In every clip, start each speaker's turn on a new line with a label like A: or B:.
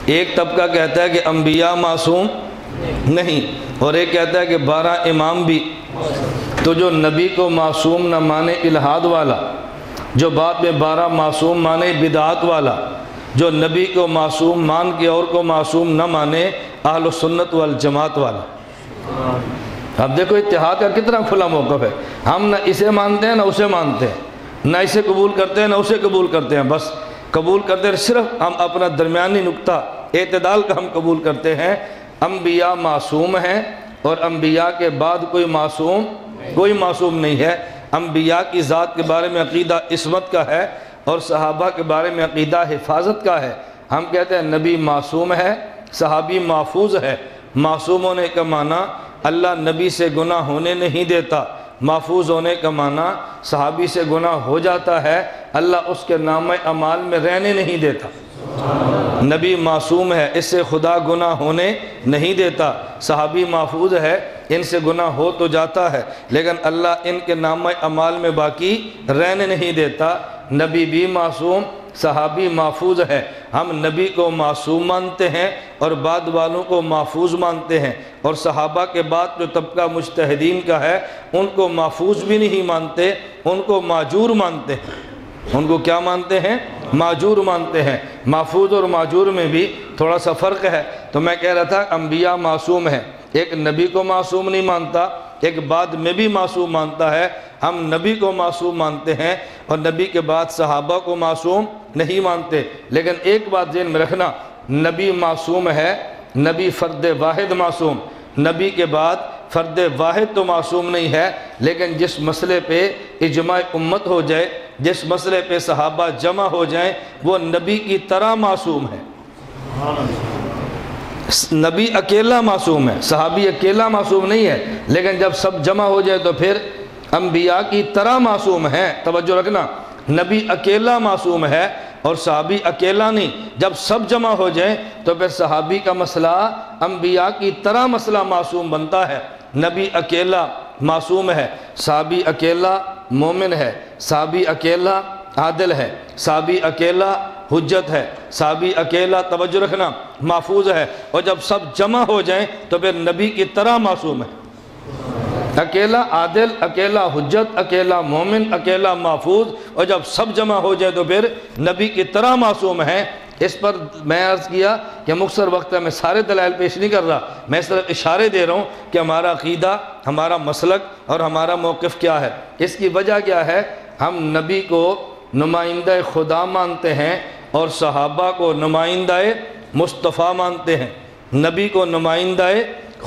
A: ایک طبقہ کہتا ہے کہ انبیاء معصوم نہیں، اور ایک کہتا ہے کہ 12 امام بھی۔ تو جو نبی کو معصوم نہ مانے الہاد والا، جو بعد میں 12 معصوم مانے بدعات والا، جو نبی کو معصوم مان کے اور کو معصوم نہ مانے اہل سنت والجماعت والا۔ اب دیکھو اتحاد کا کتنا کھلا موقف ہے، ہم نہ اسے مانتے ہیں نہ اسے مانتے ہیں، نہ اسے قبول کرتے ہیں نہ اسے قبول کرتے ہیں، بس قبول کرتے ہیں صرف ہم اپنا درمیانی نقطہ اعتدال کا ہم قبول کرتے ہیں۔ انبیاء معصوم ہیں اور انبیاء کے بعد کوئی معصوم نہیں ہے۔ انبیاء کی ذات کے بارے میں عقیدہ عصمت کا ہے اور صحابہ کے بارے میں عقیدہ حفاظت کا ہے۔ ہم کہتے ہیں نبی معصوم ہے، صحابی محفوظ ہے۔ معصوم ہونے کا معنی اللہ نبی سے گناہ ہونے نہیں دیتا، محفوظ ہونے کا معنی صحابی سے گناہ ہو جاتا ہے، اللہ اس کے نامہ اعمال میں رہنے نہیں دیتا۔ نبی معصوم ہے، اس سے خدا گناہ ہونے نہیں دیتا۔ صحابی محفوظ ہے، ان سے گناہ ہو تو جاتا ہے لیکن اللہ ان کے نامہ اعمال میں باقی رہنے نہیں دیتا۔ نبی بھی معصوم، صحابی محفوظ ہے۔ ہم نبی کو معصوم مانتے ہیں اور بعد والوں کو محفوظ مانتے ہیں، اور صحابہ کے بعد جو طبقہ مجتہدین کا ہے ان کو محفوظ بھی نہیں مانتے، ان کو ماجور مانتے ہیں۔ ان کو کیا مانتے ہیں؟ ماجور مانتے ہیں۔ محفوظ اور ماجور میں بھی تھوڑا سا فرق ہے۔ تو میں کہہ رہا تھا انبیاء معصوم ہیں، ایک نبی کو معصوم نہیں مانتا، ایک بعد میں بھی معصوم مانتا ہے۔ ہم نبی کو معصوم مانتے ہیں اور نبی کے بعد صحابہ کو معصوم نہیں مانتے۔ لیکن ایک بات ذہن میں رکھنا، نبی معصوم ہے، نبی فرد واحد معصوم، نبی کے بعد فرد واحد تو معصوم نہیں ہے، لیکن جس مسئلے پہ اجماع امت ہو جائے، جس مسئلے پہ صحابہ جمع ہو جائیں، وہ نبی کی طرح معصوم ہے۔ نبی اکیلا معصوم ہے، صحابی اکیلا معصوم نہیں ہے، لیکن جب سب جمع ہو جائے تو پھر انبیاء کی طرح معصوم ہیں۔ توجہ رکھنا، نبی اکیلا معصوم ہے اور صحابی اکیلا نہیں۔ جب سب جمع ہو جائیں تو پھر صحابی کا مسئلہ انبیاء کی طرح مسئلہ معصوم بنتا ہے۔ نبی اکیلا معصوم ہے، صحابی اکیلا مومن ہے، صحابی اکیلا عادل ہے، صحابی اکیلا حجت ہے، صحابی اکیلا توجہ رکھنا محفوظ ہے، اور جب سب جمع ہو جائیں تو پھر نبی کی طرح معصوم ہے۔ اکیلا عادل، اکیلا حجت، اکیلا مومن، اکیلا محفوظ، اور جب سب جمع ہو جائے تو پھر نبی کی طرح معصوم ہے۔ اس پر میں عرض کیا کہ مختصر وقت ہے، میں سارے دلائل پیش نہیں کر رہا، میں صرف اشارے دے رہا ہوں کہ ہمارا عقیدہ، ہمارا مسلک اور ہمارا موقف کیا ہے۔ اس کی وجہ کیا ہے؟ ہم نبی کو نمائندہ خدا مانتے ہیں اور صحابہ کو نمائندہ مصطفیٰ مانتے ہیں۔ نبی کو نمائندہ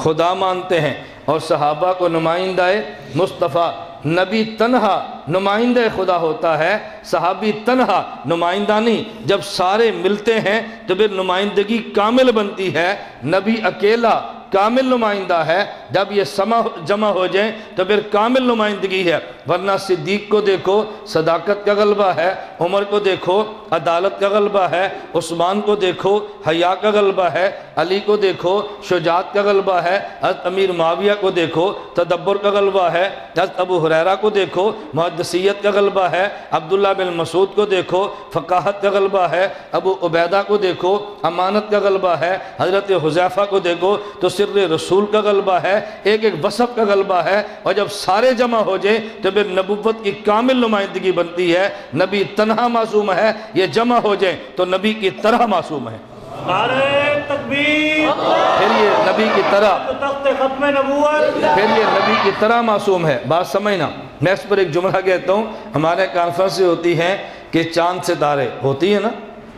A: خدا مانتے ہیں اور صحابہ کو نمائندہ مصطفیٰ۔ نبی تنہا نمائندہ خدا ہوتا ہے، صحابی تنہا نمائندہ نہیں۔ جب سارے ملتے ہیں تو پھر نمائندگی کامل بنتی ہے۔ نبی اکیلا کامل نمائندہ ہے، جب یہ جمع ہو جائیں تو پھر کامل نمائندگی ہے۔ ورنہ صدیق کو دیکھو صداقت کا غلبہ ہے، عمر کو دیکھو عدالت کا غلبہ ہے، عثمان کو دیکھو حیا کا غلبہ ہے، علی کو دیکھو شجاعت کا غلبہ ہے، حضرت امیر معاویہ کو دیکھو تدبر کا غلبہ ہے، حضرت ابو ہریرہ کو دیکھو محدثیت کا غلبہ ہے، عبداللہ بن مسعود کو دیکھو فقاہت کا غلبہ ہے، ابو عبیدہ کو دیکھو امانت کا غلبہ ہے، حضرت حذیفہ کو دیکھو تو سر رسول کا غلبہ ہے، ایک ایک وصف کا غلبہ ہے۔ اور جب سارے جمع ہو جائیں تو پھر نبوت کی کامل نمائندگی بنتی ہے۔ نبی تنہا معصوم ہے، یہ جمع ہو جائیں تو نبی کی طرح معصوم ہے۔
B: نعرہ تکبیر،
A: پھر یہ نبی کی طرح،
B: تخت ختم نبوت،
A: پھر یہ نبی کی طرح معصوم ہے۔ بات سمجھنا، میں اس پر ایک جملہ کہتا ہوں، ہمارے کانفرنس ہوتی ہیں کہ چاند ستارے ہوتی ہے نا،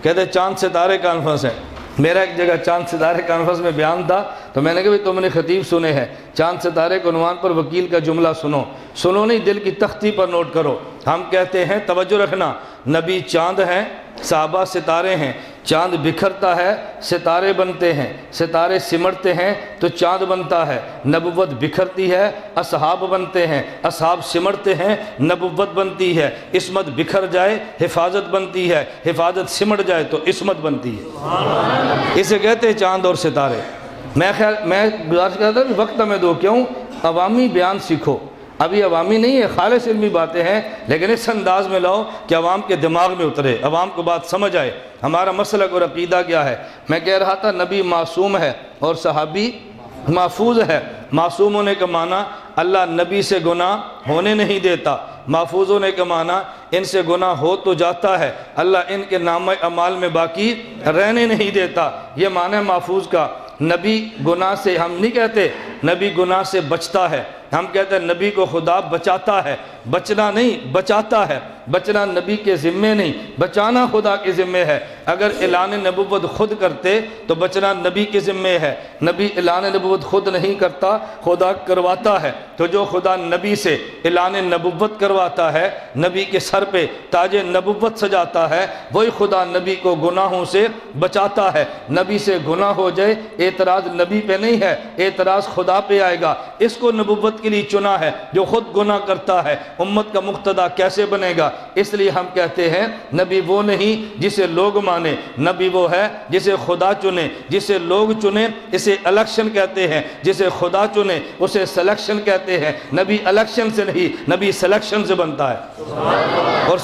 A: کہتے ہیں چاند ستارے کانفرنس ہے۔ میرا ایک جگہ چاند ستارے کانفرنس میں بیان تھا تو میں نے کہا تم نے خطیب سنے ہیں، چاند ستارے کے عنوان پر وکیل کا جملہ سنو نہیں، دل کی تختی پر نوٹ کرو۔ ہم کہتے ہیں توجہ رکھنا، نبی چاند ہیں، صحابہ ستارے ہیں، چاند بکھرتا ہے ستارے بنتے ہیں، ستارے سمٹتے ہیں تو چاند بنتا ہے، نبوت بکھرتی ہے اصحاب بنتے ہیں، اصحاب سمٹتے ہیں نبوت بنتی ہے، عصمت بکھر جائے حفاظت بنتی ہے، حفاظت سمٹ جائے تو عصمت بنتی ہے۔ اسے کہتے ہیں چاند اور ستارے۔ میں گزارش کرتا ہوں وقت میں دو، کیوں؟ عوامی بیان سیکھو، ابھی عوامی نہیں ہے، خالص علمی باتیں ہیں، لیکن اس انداز میں لاؤ کہ عوام کے دماغ میں اترے، عوام کو بات سمجھ آئے ہمارا مسلک اور عقیدہ کیا ہے۔ میں کہہ رہا تھا نبی معصوم ہے اور صحابی محفوظ ہے۔ معصوم ہونے کا معنی اللہ نبی سے گناہ ہونے نہیں دیتا، محفوظ ہونے کا معنی ان سے گناہ ہو تو جاتا ہے، اللہ ان کے نامہ اعمال میں باقی رہنے نہیں دیتا، یہ معنی ہے محفوظ کا۔ نبی گناہ سے ہم نہیں کہتے نبی گناہ سے بچتا ہے، ہم کہتے ہیں نبی کو خدا بچاتا ہے، بچنا نہیں بچاتا ہے، بچنا نبی کے ذمے نہیں، بچانا خدا کے ذمے ہے۔ اگر اعلان نبوت خود کرتے تو بچنا نبی کے ذمے ہے، نبی اعلان نبوت خود نہیں کرتا، خدا کرواتا ہے۔ تو جو خدا نبی سے اعلان نبوت کرواتا ہے، نبی کے سر پہ تاج نبوت سجاتا ہے، وہی خدا نبی کو گناہوں سے بچاتا ہے۔ نبی سے گناہ ہو جائے اعتراض نبی پہ نہیں ہے، اعتراض خدا پہ آئے گا۔ اس کو نبوت کے لیے چنا ہے، جو خود گناہ کرتا ہے امت کا مقتدی کیسے بنے گا؟ اس لیے ہم کہتے ہیں نبی وہ نہیں جسے لوگ مانے، نبی وہ ہے جسے خدا چنے، جسے لوگ چنے اسے الیکشن کہتے ہیں، جسے خدا چنے اسے سلیکشن کہتے ہیں۔ نبی الیکشن سے نہیں، نبی سلیکشن سے بنتا ہے اور